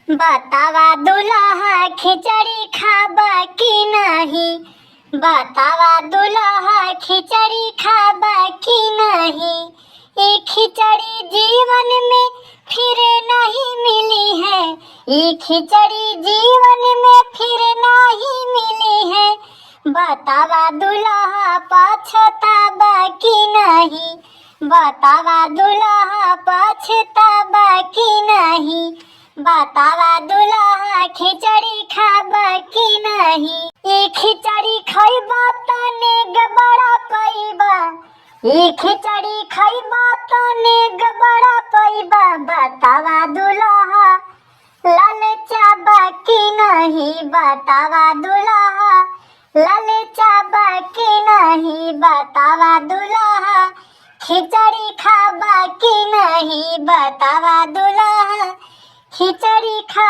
बतावा दुल्हा खिचड़ी खाबा कि नहीं। बतावा दुल्हा खिचड़ी खाबा कि नहीं। ये खिचड़ी जीवन में फिर नहीं मिली है। ये खिचड़ी जीवन में फिर नहीं मिली है। बतावा दुल्हा पछतावा कि नहीं। बतावा दुल्हा पछतावा कि नहीं। बतावा दुल्हा खिचड़ी खाबा कि नहीं। ये खिचड़ी खइबा तने गबड़ा पइबा। ये खिचड़ी खइबा तने गबड़ा पइबा। बतावा दुल्हा लालचाबा कि नहीं। बतावा दुल्हा लालचाबा कि नहीं। बतावा दुल्हा खिचड़ी खाबा कि नहीं। बतावा दुल्हा खिचड़ी खा